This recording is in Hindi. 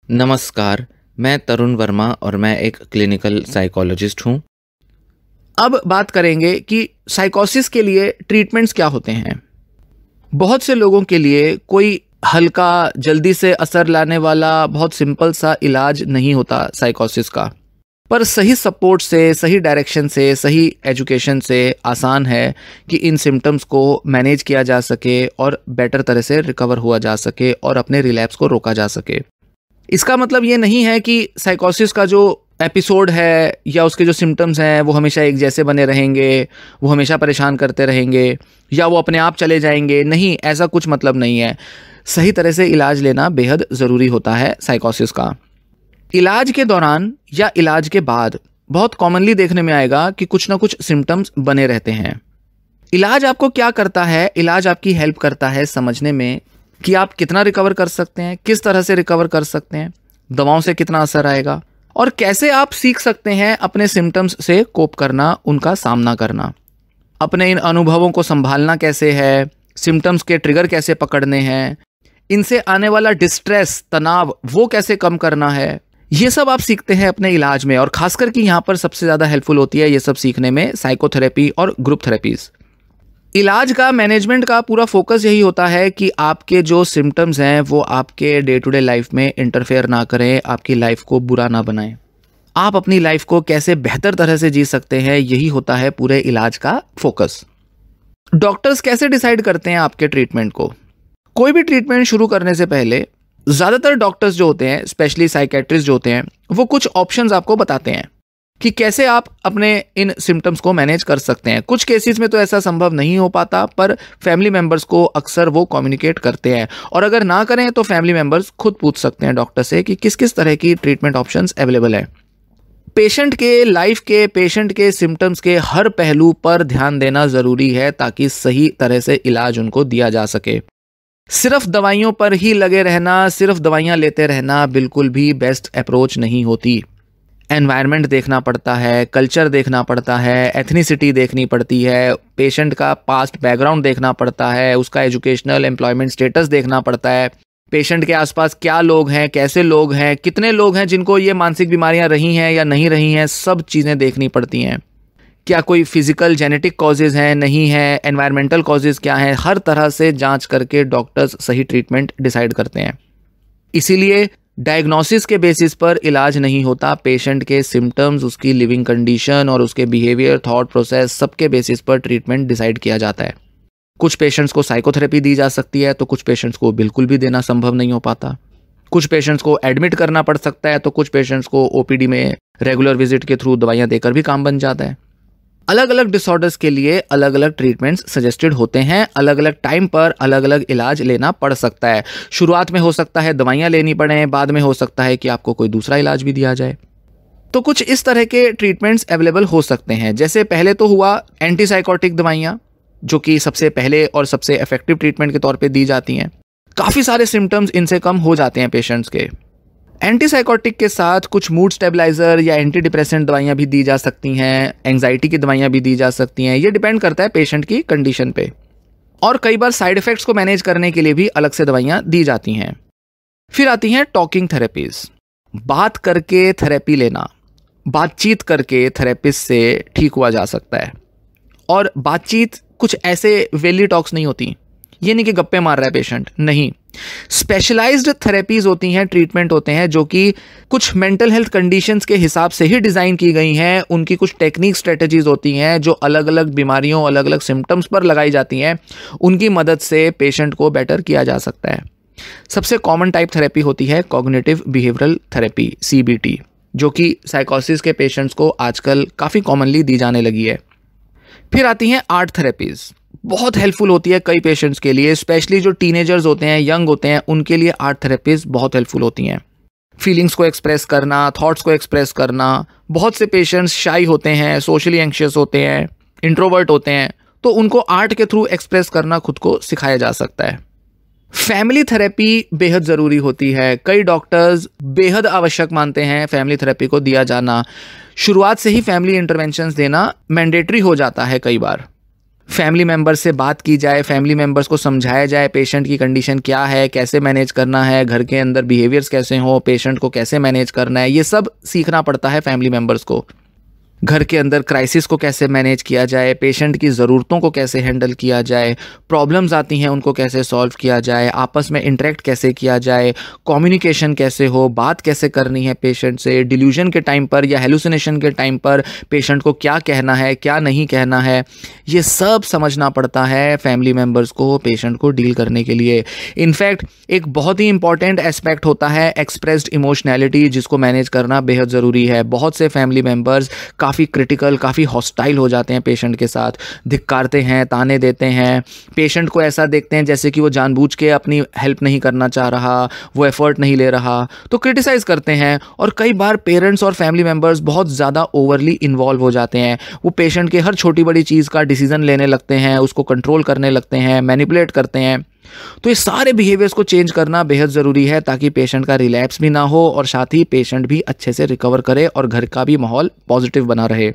नमस्कार, मैं तरुण वर्मा और मैं एक क्लिनिकल साइकोलॉजिस्ट हूँ। अब बात करेंगे कि साइकोसिस के लिए ट्रीटमेंट्स क्या होते हैं। बहुत से लोगों के लिए कोई हल्का, जल्दी से असर लाने वाला बहुत सिंपल सा इलाज नहीं होता साइकोसिस का, पर सही सपोर्ट से, सही डायरेक्शन से, सही एजुकेशन से आसान है कि इन सिम्टम्स को मैनेज किया जा सके और बेटर तरह से रिकवर हुआ जा सके और अपने रिलैप्स को रोका जा सके। इसका मतलब ये नहीं है कि साइकोसिस का जो एपिसोड है या उसके जो सिम्टम्स हैं वो हमेशा एक जैसे बने रहेंगे, वो हमेशा परेशान करते रहेंगे या वो अपने आप चले जाएंगे। नहीं, ऐसा कुछ मतलब नहीं है। सही तरह से इलाज लेना बेहद ज़रूरी होता है साइकोसिस का। इलाज के दौरान या इलाज के बाद बहुत कॉमनली देखने में आएगा कि कुछ ना कुछ सिम्टम्स बने रहते हैं। इलाज आपको क्या करता है? इलाज आपकी हेल्प करता है समझने में कि आप कितना रिकवर कर सकते हैं, किस तरह से रिकवर कर सकते हैं, दवाओं से कितना असर आएगा और कैसे आप सीख सकते हैं अपने सिम्टम्स से कोप करना, उनका सामना करना। अपने इन अनुभवों को संभालना कैसे है, सिम्टम्स के ट्रिगर कैसे पकड़ने हैं, इनसे आने वाला डिस्ट्रेस, तनाव, वो कैसे कम करना है, ये सब आप सीखते हैं अपने इलाज में। और खासकर कि यहाँ पर सबसे ज़्यादा हेल्पफुल होती है ये सब सीखने में साइकोथेरेपी और ग्रुप थेरेपीज़। इलाज का, मैनेजमेंट का पूरा फोकस यही होता है कि आपके जो सिम्टम्स हैं वो आपके डे टू डे लाइफ में इंटरफेयर ना करें, आपकी लाइफ को बुरा ना बनाएं। आप अपनी लाइफ को कैसे बेहतर तरह से जी सकते हैं, यही होता है पूरे इलाज का फोकस। डॉक्टर्स कैसे डिसाइड करते हैं आपके ट्रीटमेंट को? कोई भी ट्रीटमेंट शुरू करने से पहले ज़्यादातर डॉक्टर्स जो होते हैं, स्पेशली साइकेट्रिस्ट जो होते हैं, वो कुछ ऑप्शंस आपको बताते हैं कि कैसे आप अपने इन सिम्टम्स को मैनेज कर सकते हैं। कुछ केसेस में तो ऐसा संभव नहीं हो पाता, पर फैमिली मेंबर्स को अक्सर वो कम्युनिकेट करते हैं। और अगर ना करें तो फैमिली मेंबर्स खुद पूछ सकते हैं डॉक्टर से कि किस किस तरह की ट्रीटमेंट ऑप्शंस अवेलेबल हैं। पेशेंट के लाइफ के, पेशेंट के सिम्टम्स के हर पहलू पर ध्यान देना ज़रूरी है ताकि सही तरह से इलाज उनको दिया जा सके। सिर्फ दवाइयों पर ही लगे रहना, सिर्फ दवाइयाँ लेते रहना बिल्कुल भी बेस्ट अप्रोच नहीं होती। एनवायरनमेंट देखना पड़ता है, कल्चर देखना पड़ता है, एथनिसिटी देखनी पड़ती है, पेशेंट का पास्ट बैकग्राउंड देखना पड़ता है, उसका एजुकेशनल, एम्प्लॉयमेंट स्टेटस देखना पड़ता है, पेशेंट के आसपास क्या लोग हैं, कैसे लोग हैं, कितने लोग हैं जिनको ये मानसिक बीमारियां रही हैं या नहीं रही हैं, सब चीज़ें देखनी पड़ती हैं। क्या कोई फिजिकल जेनेटिक कॉजेज़ हैं, नहीं है, एनवायरमेंटल कॉजेज़ क्या हैं, हर तरह से जांच करके डॉक्टर्स सही ट्रीटमेंट डिसाइड करते हैं। इसीलिए डायग्नोसिस के बेसिस पर इलाज नहीं होता, पेशेंट के सिम्टम्स, उसकी लिविंग कंडीशन और उसके बिहेवियर, थॉट प्रोसेस, सबके बेसिस पर ट्रीटमेंट डिसाइड किया जाता है। कुछ पेशेंट्स को साइकोथेरेपी दी जा सकती है तो कुछ पेशेंट्स को बिल्कुल भी देना संभव नहीं हो पाता। कुछ पेशेंट्स को एडमिट करना पड़ सकता है तो कुछ पेशेंट्स को ओपीडी में रेगुलर विजिट के थ्रू दवाइयाँ देकर भी काम बन जाता है। अलग अलग डिसऑर्डर्स के लिए अलग अलग ट्रीटमेंट्स सजेस्टेड होते हैं, अलग अलग टाइम पर अलग अलग इलाज लेना पड़ सकता है। शुरुआत में हो सकता है दवाइयाँ लेनी पड़े, बाद में हो सकता है कि आपको कोई दूसरा इलाज भी दिया जाए। तो कुछ इस तरह के ट्रीटमेंट्स अवेलेबल हो सकते हैं। जैसे पहले तो हुआ एंटीसाइकोटिक दवाइयाँ, जो कि सबसे पहले और सबसे इफेक्टिव ट्रीटमेंट के तौर पर दी जाती हैं। काफ़ी सारे सिम्टम्स इनसे कम हो जाते हैं पेशेंट्स के। एंटीसाइकोटिक के साथ कुछ मूड स्टेबलाइजर या एंटी डिप्रेसेंट दवाइयाँ भी दी जा सकती हैं, एंजाइटी की दवाइयाँ भी दी जा सकती हैं। ये डिपेंड करता है पेशेंट की कंडीशन पे। और कई बार साइड इफ़ेक्ट्स को मैनेज करने के लिए भी अलग से दवाइयाँ दी जाती हैं। फिर आती हैं टॉकिंग थेरेपीज़। बात करके थेरेपी लेना, बातचीत करके थेरेपिस्ट से ठीक हुआ जा सकता है। और बातचीत कुछ ऐसे वेली टॉक्स नहीं होती, ये नहीं कि गप्पे मार रहा है पेशेंट, नहीं। स्पेशलाइज्ड थेरेपीज होती हैं, ट्रीटमेंट होते हैं जो कि कुछ मेंटल हेल्थ कंडीशंस के हिसाब से ही डिज़ाइन की गई हैं। उनकी कुछ टेक्निक, स्ट्रेटजीज होती हैं जो अलग अलग बीमारियों, अलग अलग सिम्टम्स पर लगाई जाती हैं। उनकी मदद से पेशेंट को बेटर किया जा सकता है। सबसे कॉमन टाइप थेरेपी होती है कॉग्निटिव बिहेवियरल थेरेपी, CBT, जो कि साइकोसिस के पेशेंट्स को आजकल काफ़ी कॉमनली दी जाने लगी है। फिर आती हैं आर्ट थेरेपीज़। बहुत हेल्पफुल होती है कई पेशेंट्स के लिए, स्पेशली जो टीनेजर्स होते हैं, यंग होते हैं, उनके लिए आर्ट थेरेपीज बहुत हेल्पफुल होती हैं। फीलिंग्स को एक्सप्रेस करना, थॉट्स को एक्सप्रेस करना। बहुत से पेशेंट्स शाई होते हैं, सोशली एंग्शियस होते हैं, इंट्रोवर्ट होते हैं, तो उनको आर्ट के थ्रू एक्सप्रेस करना खुद को सिखाया जा सकता है। फैमिली थेरेपी बेहद ज़रूरी होती है। कई डॉक्टर्स बेहद आवश्यक मानते हैं फैमिली थेरेपी को दिया जाना। शुरुआत से ही फैमिली इंटरवेंशंस देना मैंडेटरी हो जाता है कई बार। फैमिली मेम्बर्स से बात की जाए, फैमिली मेम्बर्स को समझाया जाए पेशेंट की कंडीशन क्या है, कैसे मैनेज करना है, घर के अंदर बिहेवियर्स कैसे हो, पेशेंट को कैसे मैनेज करना है, ये सब सीखना पड़ता है फैमिली मेम्बर्स को। घर के अंदर क्राइसिस को कैसे मैनेज किया जाए, पेशेंट की ज़रूरतों को कैसे हैंडल किया जाए, प्रॉब्लम्स आती हैं उनको कैसे सॉल्व किया जाए, आपस में इंटरेक्ट कैसे किया जाए, कम्युनिकेशन कैसे हो, बात कैसे करनी है पेशेंट से, डिल्यूजन के टाइम पर या हेलुसिनेशन के टाइम पर पेशेंट को क्या कहना है, क्या नहीं कहना है, ये सब समझना पड़ता है फैमिली मेम्बर्स को पेशेंट को डील करने के लिए। इनफैक्ट एक बहुत ही इंपॉर्टेंट एस्पेक्ट होता है एक्सप्रेस्ड इमोशनैलिटी, जिसको मैनेज करना बेहद ज़रूरी है। बहुत से फैमिली मेम्बर्स काफ़ी क्रिटिकल, काफ़ी हॉस्टाइल हो जाते हैं पेशेंट के साथ, धिक्कारते हैं, ताने देते हैं, पेशेंट को ऐसा देखते हैं जैसे कि वो जानबूझ के अपनी हेल्प नहीं करना चाह रहा, वो एफर्ट नहीं ले रहा, तो क्रिटिसाइज़ करते हैं। और कई बार पेरेंट्स और फैमिली मेम्बर्स बहुत ज़्यादा ओवरली इन्वॉल्व हो जाते हैं, वो पेशेंट के हर छोटी बड़ी चीज़ का डिसीजन लेने लगते हैं, उसको कंट्रोल करने लगते हैं, मैनिपुलेट करते हैं। तो ये सारे बिहेवियर्स को चेंज करना बेहद ज़रूरी है ताकि पेशेंट का रिलैप्स भी ना हो और साथ ही पेशेंट भी अच्छे से रिकवर करे और घर का भी माहौल पॉजिटिव बना रहे।